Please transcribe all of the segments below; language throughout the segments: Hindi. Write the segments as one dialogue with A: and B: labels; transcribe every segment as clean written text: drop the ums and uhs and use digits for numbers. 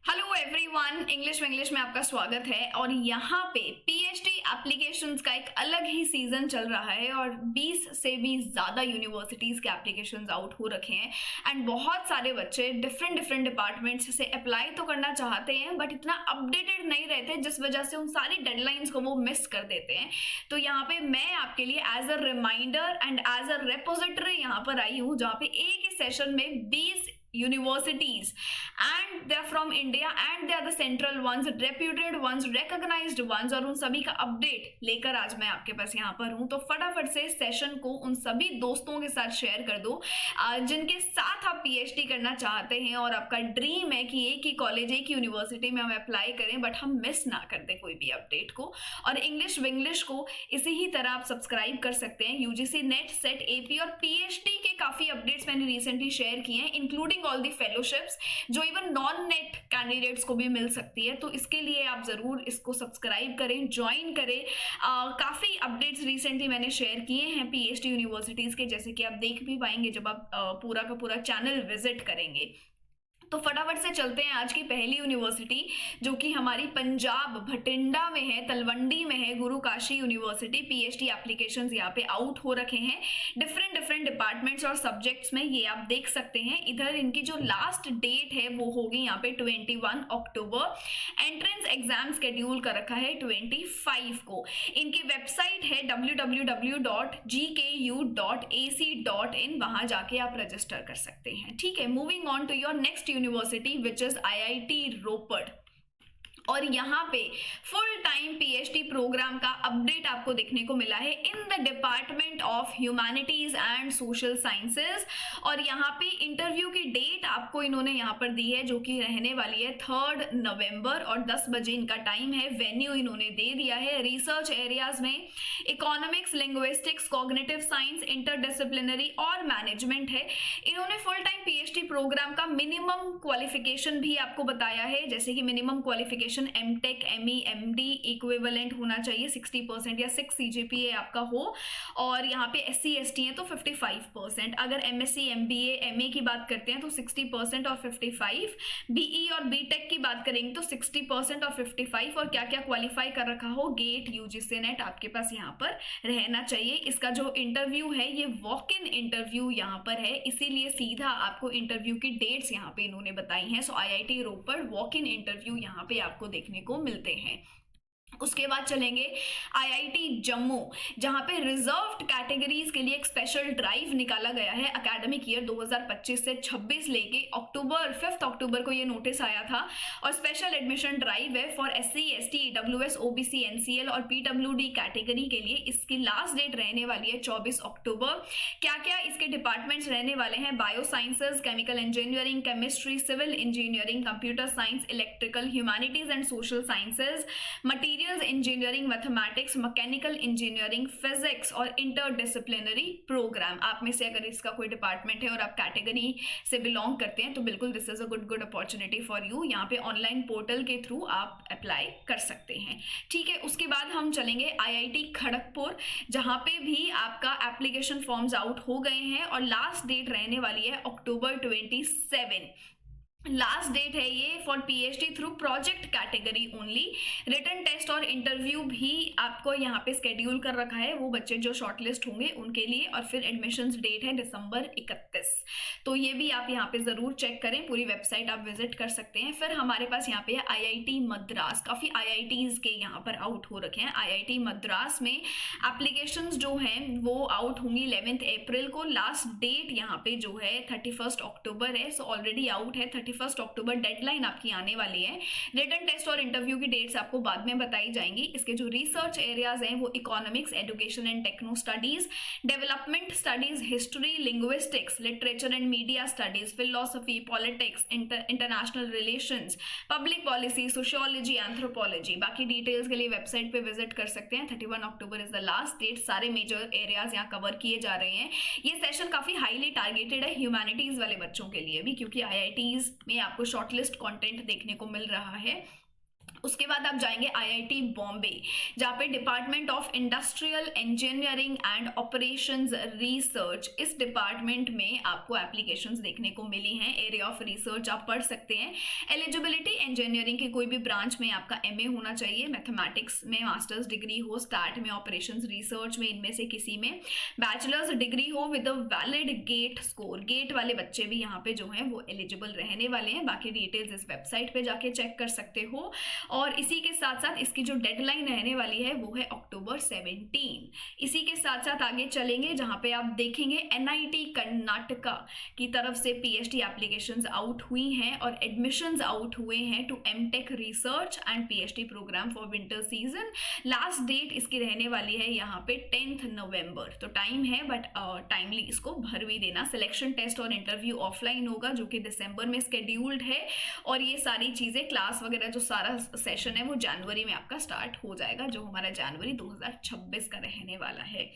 A: हेलो एवरीवन, इंग्लिश में आपका स्वागत है। और यहाँ पे पीएचडी एप्लीकेशंस का एक अलग ही सीजन चल रहा है और 20 से भी ज़्यादा यूनिवर्सिटीज़ के एप्लीकेशंस आउट हो रखे हैं एंड बहुत सारे बच्चे डिफरेंट डिपार्टमेंट्स से अप्लाई तो करना चाहते हैं बट इतना अपडेटेड नहीं रहते, जिस वजह से उन सारी डेडलाइंस को वो मिस कर देते हैं। तो यहाँ पे मैं आपके लिए as a reminder and as a repository यहाँ पर आई हूँ, जहाँ पे एक ही सेशन में 20 universities and they are from India and they are the central ones, reputed ones, recognized ones, और उन सभी का अपडेट लेकर आज मैं आपके पास यहाँ पर हूँ। तो फटाफट से सेशन को उन सभी दोस्तों के साथ शेयर कर दो जिनके साथ आप पीएचडी करना चाहते हैं और आपका ड्रीम है कि एक ही कॉलेज एक ही यूनिवर्सिटी में हम अप्लाई करें बट हम मिस ना कर दें कोई भी अपडेट को। और इंग्लिश विंग्लिश को इसी ही तरह आप सब्सक्राइब कर सकते हैं। यूजीसी नेट, सेट, एपी और पीएचडी के काफी अपडेट्स मैंने रिसेंटली शेयर किए हैं, इंक्लूडिंग ऑल दी फेलोशिप्स जो इवन नॉन नेट कैंडिडेट्स को भी मिल सकती है। तो इसके लिए आप जरूर इसको सब्सक्राइब करें, ज्वाइन करें। काफी अपडेट्स रिसेंटली मैंने शेयर किए हैं पीएचडी यूनिवर्सिटीज के, जैसे कि आप देख भी पाएंगे जब आप पूरा का पूरा चैनल विजिट करेंगे। तो फटाफट से चलते हैं आज की पहली यूनिवर्सिटी, जो कि हमारी पंजाब भटिंडा में है, तलवंडी में है, गुरु काशी यूनिवर्सिटी। पीएचडी एप्लीकेशंस यहाँ पे आउट हो रखे हैं डिफरेंट डिपार्टमेंट्स और सब्जेक्ट्स में, ये आप देख सकते हैं। इधर इनकी जो लास्ट डेट है वो होगी यहाँ पे 21 अक्टूबर। एंट्रेंस एग्जाम शेड्यूल कर रखा है 25 को। इनकी वेबसाइट है www.gku.ac.in, वहां जाके आप रजिस्टर कर सकते हैं। ठीक है, moving on to your next university which is IIT Ropar. और यहाँ पे फुल टाइम पीएचडी प्रोग्राम का अपडेट आपको देखने को मिला है in the department of humanities and social sciences. और यहाँ पे इंटरव्यू की डेट आपको इन्होंने यहाँ पर दी है, जो कि रहने वाली है 3 नवंबर और 10 बजे इनका टाइम है। वेन्यू इन्होंने दे दिया है। रिसर्च एरियाज में economics, linguistics, cognitive science, interdisciplinary और मैनेजमेंट है। इन्होंने फुल टाइम पीएचडी प्रोग्राम का मिनिमम क्वालिफिकेशन भी आपको बताया है, जैसे कि minimum qualification MTech, ME, MD equivalent होना चाहिए 60% या 6 सीजीपीए आपका हो। और यहाँ पे एससी एसटी है तो 55%। अगर एमएससी, एमबीए, एमए की बात करते हैं तो 60% और 55। बीई और बीटेक की बात करेंगे तो 60% और 55। और क्या क्या क्वालिफाई कर रखा हो, गेट, यूजीसी नेट आपके पास यहाँ पर रहना चाहिए। इसका जो इंटरव्यू है ये वॉक इन इंटरव्यू यहाँ पर है, इसीलिए सीधा आपको इंटरव्यू की डेट्स यहाँ पे इन्होंने बताई हैं। सो IIT Ropar walk in interview यहाँ पे आपको देखने को मिलते हैं। उसके बाद चलेंगे आईआईटी जम्मू, जहां पे रिजर्व्ड कैटेगरीज के लिए एक स्पेशल ड्राइव निकाला गया है एकेडमिक ईयर 2025 से 26 लेके 5 अक्टूबर को ये नोटिस आया था। और स्पेशल एडमिशन ड्राइव है for SC, ST, EWS, OBC, NCL और पीडब्ल्यूडी कैटेगरी के लिए। इसकी लास्ट डेट रहने वाली है 24 अक्टूबर। क्या क्या इसके डिपार्टमेंट्स रहने वाले हैं, bio sciences, chemical engineering, chemistry, civil engineering, computer science, electrical, humanities and social sciences, material engineering, mathematics, mechanical engineering, physics और इंटरडिसिप्लिनरी प्रोग्राम। आप में से अगर इसका कोई डिपार्टमेंट है और आप कैटेगरी से बिलोंग करते हैं तो बिल्कुल this is a good opportunity for you. यहाँ पे ऑनलाइन पोर्टल के थ्रू आप अप्लाई कर सकते हैं। ठीक है, उसके बाद हम चलेंगे आईआईटी खड़गपुर, जहाँ पे भी आपका एप्लीकेशन फॉर्म्स आउट हो गए हैं और लास्ट डेट रहने वाली है अक्टूबर 27। लास्ट डेट है ये for PhD through project category only. Written test और इंटरव्यू भी आपको यहाँ पे स्केड्यूल कर रखा है वो बच्चे जो शॉर्टलिस्ट होंगे उनके लिए। और फिर एडमिशंस डेट है दिसंबर 31। तो ये भी आप यहाँ पे जरूर चेक करें, पूरी वेबसाइट आप विजिट कर सकते हैं। फिर हमारे पास यहाँ पे है आईआईटी मद्रास। काफी आईआईटीज के यहाँ पर आउट हो रखे हैं। आईआईटी मद्रास में एप्लीकेशन जो हैं वो आउट होंगी 11 अप्रैल को। लास्ट डेट यहाँ पे जो है 31 अक्टूबर है। सो ऑलरेडी आउट है। 31 अक्टूबर डेडलाइन आपकी आने वाली है। रिटन टेस्ट और इंटरव्यू की डेट्स आपको बाद में बताई जाएंगी। इसके जो रिसर्च एरियाज हैं वो economics, education and techno studies, development studies, history, linguistics, literature and media studies, philosophy, politics, international relations, public policy, sociology, anthropology. बाकी डिटेल्स के लिए वेबसाइट पे विजिट कर सकते हैं। 31 October is the last date. सारे मेजर एरियाज यहाँ कवर किए जा रहे हैं। ये सेशन काफी हाईली टारगेटेड है ह्यूमैनिटीज वाले बच्चों के लिए भी, क्योंकि आईआईटीज में आपको शॉर्टलिस्ट कंटेंट देखने को मिल रहा है। उसके बाद आप जाएंगे आईआईटी बॉम्बे, जहाँ पे department of industrial engineering and operations research, इस डिपार्टमेंट में आपको एप्लीकेशंस देखने को मिली हैं। एरिया ऑफ रिसर्च आप पढ़ सकते हैं। एलिजिबिलिटी इंजीनियरिंग की कोई भी ब्रांच में आपका एमए होना चाहिए, मैथमेटिक्स में मास्टर्स डिग्री हो, स्टैट में, ऑपरेशंस रिसर्च में, इनमें से किसी में बैचलर्स डिग्री हो with a valid GATE score. GATE वाले बच्चे भी यहाँ पे जो हैं वो एलिजिबल रहने वाले हैं। बाकी डिटेल्स इस वेबसाइट पे जाके चेक कर सकते हो। और इसी के साथ साथ इसकी जो डेडलाइन रहने वाली है वो है अक्टूबर 17। इसी के साथ साथ आगे चलेंगे जहां पे आप देखेंगे एनआईटी कर्नाटका की तरफ से पीएचडी एप्लीकेशंस आउट हुई हैं और एडमिशंस आउट हुए हैं to MTech research and PhD programme for winter season. Last date इसकी रहने वाली है यहाँ पे 10 नवंबर। तो टाइम है, बट टाइमली इसको भर भी देना। सिलेक्शन टेस्ट और इंटरव्यू ऑफलाइन होगा जो कि दिसंबर में स्केड्यूल्ड है, और ये सारी चीजें क्लास वगैरह जो सारा सेशन है वो जनवरी में आपका स्टार्ट हो जाएगा, जो हमारा जनवरी 2026 का रहने वाला है।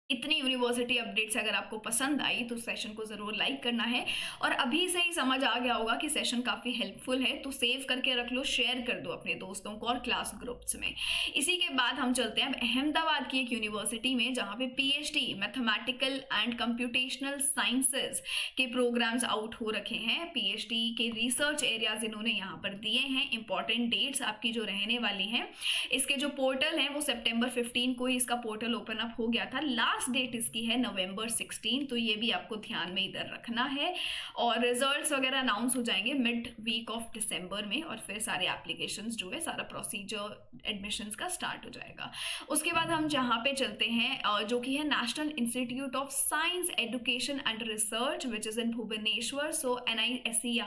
A: इतनी यूनिवर्सिटी अपडेट्स अगर आपको पसंद आई तो सेशन को ज़रूर लाइक करना है, और अभी से ही समझ आ गया होगा कि सेशन काफ़ी हेल्पफुल है तो सेव करके रख लो, शेयर कर दो अपने दोस्तों को और क्लास ग्रुप्स में। इसी के बाद हम चलते हैं अब अहमदाबाद की एक यूनिवर्सिटी में जहाँ पे PhD mathematical and computational sciences के प्रोग्राम्स आउट हो रखे हैं। पीएचडी के रिसर्च एरियाज इन्होंने यहाँ पर दिए हैं। इंपॉर्टेंट डेट्स आपकी जो रहने वाली हैं, इसके जो पोर्टल है वो सितंबर 15 को ही इसका पोर्टल ओपन अप हो गया था। लास्ट डेट इसकी है नवंबर 16, तो ये भी आपको ध्यान में इधर रखना है। और रिजल्ट्स वगैरह अनाउंस हो जाएंगे मिड वीक ऑफ दिसंबर में, और फिर सारे एप्लीकेशंस जो है, सारा प्रोसीजर एडमिशंस का स्टार्ट हो जाएगा। उसके बाद हम जहाँ पे चलते हैं जो कि है national institute of science education and research which is in Bhubaneswar. So NISER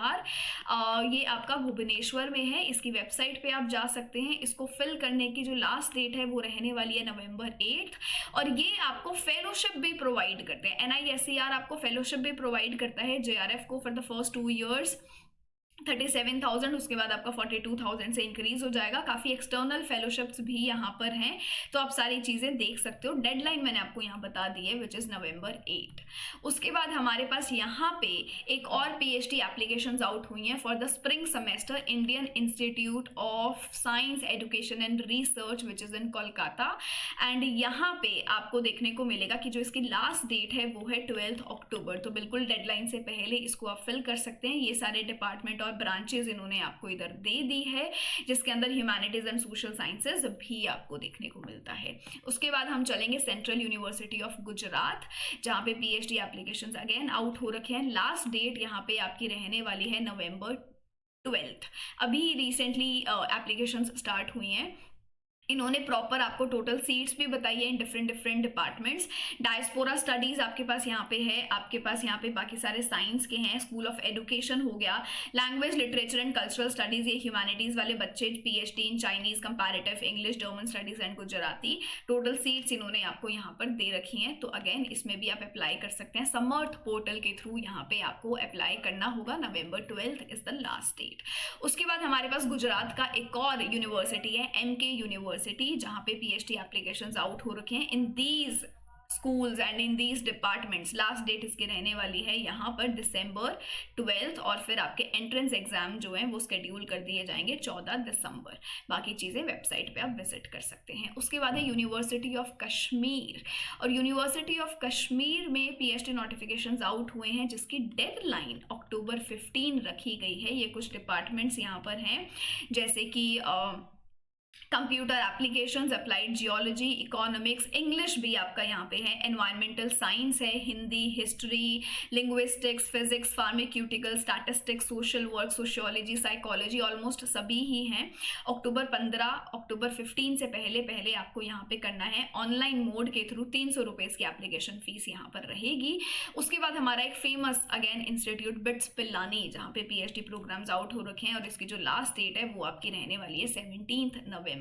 A: ये आपका भुवनेश्वर में है। इसकी वेबसाइट पे आप जा सकते हैं। इसको फिल करने की जो लास्ट डेट है वो रहने वाली है नवंबर 8, और ये आपको फेलोशिप भी प्रोवाइड करते हैं। NISER आपको फेलोशिप भी प्रोवाइड करता है JRF को फॉर द फर्स्ट 2 ईयर्स 37,000, उसके बाद आपका 42,000 से इंक्रीज हो जाएगा। काफ़ी एक्सटर्नल फेलोशिप्स भी यहाँ पर हैं, तो आप सारी चीज़ें देख सकते हो। डेडलाइन मैंने आपको यहाँ बता दी है विच इज़ नवंबर 8। उसके बाद हमारे पास यहाँ पे एक और पीएचडी एप्लीकेशंस आउट हुई हैं for the spring semester Indian institute of science education and research which is in Kolkata. And यहाँ पे आपको देखने को मिलेगा कि जो इसकी लास्ट डेट है वो है 12 अक्टूबर। तो बिल्कुल डेडलाइन से पहले इसको आप फिल कर सकते हैं। ये सारे डिपार्टमेंट और ब्रांचेस इन्होंने आपको इधर दे दी है, जिसके अंदर ह्यूमैनिटीज एंड सोशल साइंसेज भी आपको देखने को मिलता है। उसके बाद हम चलेंगे सेंट्रल यूनिवर्सिटी ऑफ गुजरात, जहाँ पे पीएचडी एप्लीकेशंस अगेन आउट हो रखे हैं। लास्ट डेट यहाँ पे आपकी रहने वाली है नवंबर 12। अभी रिसेंटली एप्लीकेशंस स्टार्ट हुई हैं। इन्होंने प्रॉपर आपको टोटल सीट्स भी बताई है in different departments. Diaspora studies आपके पास यहाँ पे है, आपके पास यहाँ पे बाकी सारे साइंस के हैं। स्कूल ऑफ एजुकेशन हो गया, language literature and cultural studies, ये ह्यूमैनिटीज़ वाले बच्चे, PhD in Chinese, comparative English, German studies and Gujarati. Total seats इन्होंने आपको यहाँ पर दे रखी हैं। तो अगेन इसमें भी आप अप्लाई कर सकते हैं। समर्थ पोर्टल के थ्रू यहाँ पे आपको अप्लाई करना होगा। नवंबर 12 इज द लास्ट डेट। उसके बाद हमारे पास गुजरात का एक और यूनिवर्सिटी है, MK यूनिवर्सिटी, जहां पे पीएचडी एप्लीकेशंस आउट हो रखे हैं in these schools and in these departments. Last date इसकी रहने वाली है यहाँ पर दिसंबर 12, और फिर आपके एंट्रेंस एग्जाम जो हैं वो शेड्यूल कर दिए जाएंगे 14 दिसंबर। बाकी चीज़ें वेबसाइट पे आप विजिट कर सकते हैं। उसके बाद है यूनिवर्सिटी ऑफ कश्मीर, और यूनिवर्सिटी ऑफ कश्मीर में पीएचडी नोटिफिकेशंस आउट हुए हैं, जिसकी डेडलाइन अक्टूबर 15 रखी गई है। ये कुछ डिपार्टमेंट्स यहाँ पर हैं जैसे कि computer applications, applied geology, economics, English भी आपका यहाँ पे है, एनवायरमेंटल साइंस है, Hindi, history, linguistics, physics, pharmaceutical, statistics, social work, sociology, psychology, almost सभी ही हैं। अक्टूबर 15, अक्टूबर 15 से पहले आपको यहाँ पे करना है। ऑनलाइन मोड के थ्रू 300 रुपये की एप्लीकेशन फीस यहाँ पर रहेगी। उसके बाद हमारा एक famous again institute bits Pilani, जहाँ पे पीएचडी प्रोग्राम्स आउट हो रखे हैं, और इसकी जो लास्ट डेट है वो आपकी रहने वाली है 17 नवंबर।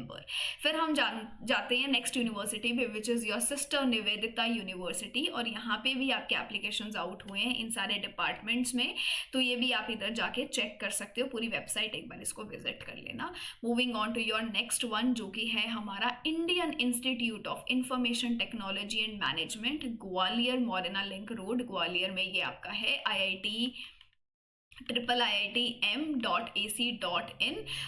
A: फिर हम जाते हैं नेक्स्ट यूनिवर्सिटी पे which is your sister Nivedita university, और यहाँ पे भी आपके एप्लीकेशंस आउट हुए हैं इन सारे डिपार्टमेंट्स में। तो ये भी आप इधर जाके चेक कर सकते हो, पूरी वेबसाइट एक बार इसको विजिट कर लेना। Moving on to your next one, जो कि है हमारा Indian institute of information technology and management, Gwalior, Morena link road, Gwalior में ये आपका है। IIT IITM.ac.in।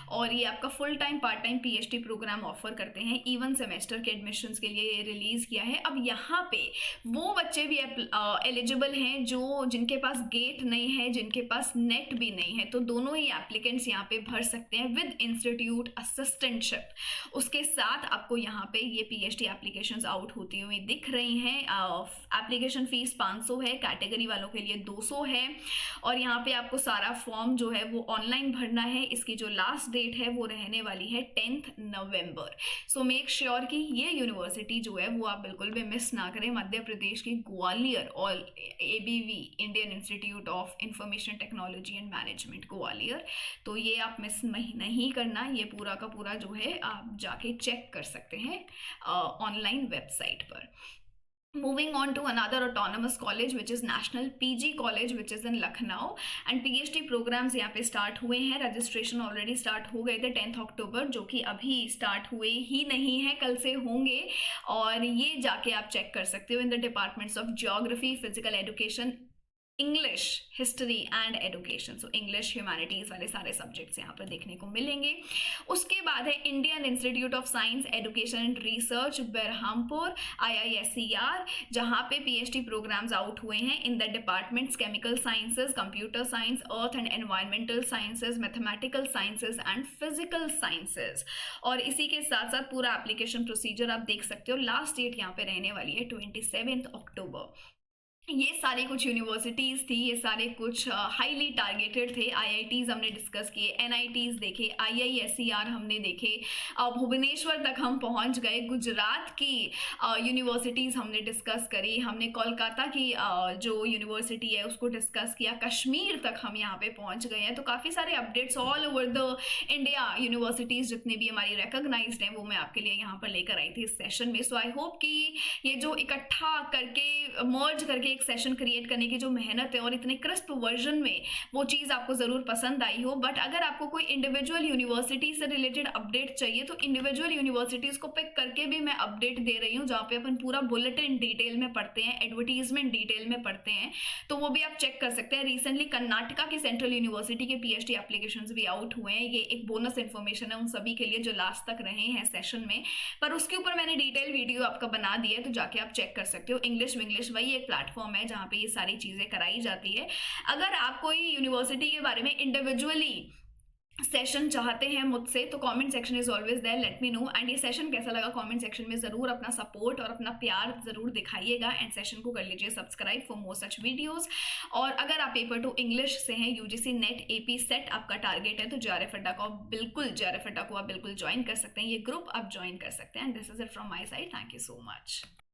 A: और ये आपका full time part time PhD program offer करते हैं। इवन सेमेस्टर के एडमिशन्स के लिए ये रिलीज किया है। अब यहाँ पे वो बच्चे भी एलिजिबल हैं जो जिनके पास गेट नहीं है, जिनके पास नेट भी नहीं है, तो दोनों ही एप्लीकेंट्स यहाँ पे भर सकते हैं विद इंस्टीट्यूट असिस्टेंटशिप। उसके साथ आपको यहाँ पे ये पीएचडी एप्लीकेशंस आउट होती हुई दिख रही हैं। एप्लीकेशन फीस 500 है, कैटेगरी वालों के लिए 200 है। और यहाँ पे आपको सारा फॉर्म जो है वो ऑनलाइन भरना है। इसकी जो लास्ट डेट है वो रहने वाली है 10 नवंबर। सो मेक श्योर कि ये यूनिवर्सिटी जो है वो आप बिल्कुल भी मिस ना करें। मध्य प्रदेश की ग्वालियर और ABV, Indian institute of information technology and management, Gwalior. तो ये आप मिस नहीं करना। ये पूरा का पूरा जो है आप जाके चेक कर सकते हैं ऑनलाइन वेबसाइट पर। Moving on to another autonomous college which is National PG College which is in Lucknow, and PhD programs यहाँ पे स्टार्ट हुए हैं। रजिस्ट्रेशन ऑलरेडी स्टार्ट हो गए थे 10 अक्टूबर, जो कि अभी स्टार्ट हुए ही नहीं है, कल से होंगे। और ये जाके आप चेक कर सकते हो in the departments of geography, physical education, English, history and education. So English, humanities वाले सारे सब्जेक्ट्स यहाँ पर देखने को मिलेंगे। उसके बाद है Indian institute of science education and research, Berhampur, IISER, जहाँ पे पीएचडी प्रोग्राम्स आउट हुए हैं in the departments chemical sciences, computer science, earth and environmental sciences, mathematical sciences and physical sciences. और इसी के साथ साथ पूरा एप्लीकेशन प्रोसीजर आप देख सकते हो। लास्ट डेट यहाँ पे रहने वाली है 27 अक्टूबर। ये सारे कुछ यूनिवर्सिटीज़ थी, ये सारे कुछ हाईली टारगेटेड थे। IITs हमने डिस्कस किए, NITs देखे, IISER हमने देखे, भुवनेश्वर तक हम पहुंच गए, गुजरात की यूनिवर्सिटीज़ हमने डिस्कस करी, हमने कोलकाता की जो यूनिवर्सिटी है उसको डिस्कस किया, कश्मीर तक हम यहाँ पे पहुंच गए हैं। तो काफ़ी सारे updates all over the India universities जितनी भी हमारी रिकॉग्नाइज्ड हैं वो मैं आपके लिए यहाँ पर लेकर आई थी इस सेशन में। सो आई होप कि ये जो इकट्ठा करके मर्ज करके सेशन क्रिएट करने की जो मेहनत है और इतने क्रिस्प वर्जन में वो चीज़ आपको ज़रूर पसंद आई हो। बट अगर आपको कोई इंडिविजुअल यूनिवर्सिटी से रिलेटेड अपडेट चाहिए तो इंडिविजुअल यूनिवर्सिटीज़ को पिक करके भी मैं अपडेट दे रही हूँ, जहाँ पे अपन पूरा बुलेटिन डिटेल में पढ़ते हैं, एडवर्टीजमेंट डिटेल में पढ़ते हैं, तो वो भी आप चेक कर सकते हैं। रिसेंटली कर्नाटका की सेंट्रल यूनिवर्सिटी के PhD एप्लीकेशंस भी आउट हुए हैं। ये एक बोनस इन्फॉर्मेशन है उन सभी के लिए जो लास्ट तक रहे हैं सेशन में, पर उसके ऊपर मैंने डिटेल वीडियो आपका बना दिया है, तो जाके आप चेक कर सकते हो। इंग्लिश विंग्लिश वही एक प्लेटफॉर्म है जहाँ पे ये सारी चीजें कराई जाती है। अगर आप कोई यूनिवर्सिटी के बारे में इंडिविजुअली सेशन चाहते हैं मुझसे तो comment section is always there, let me know. And ये सेशन कैसा लगा कमेंट सेक्शन में ज़रूर अपना सपोर्ट और अपना प्यार ज़रूर दिखाइएगा। एंड सेशन को कर लीजिए subscribe for more such videos. और अगर आप पेपर 2 इंग्लिश से हैं, UGC नेट AP सेट आपका टारगेट है, तो JRF अड्डा को आप बिल्कुल ज्वाइन कर सकते हैं, ये ग्रुप आप ज्वाइन कर सकते हैं। And this is it from my side, thank you so much.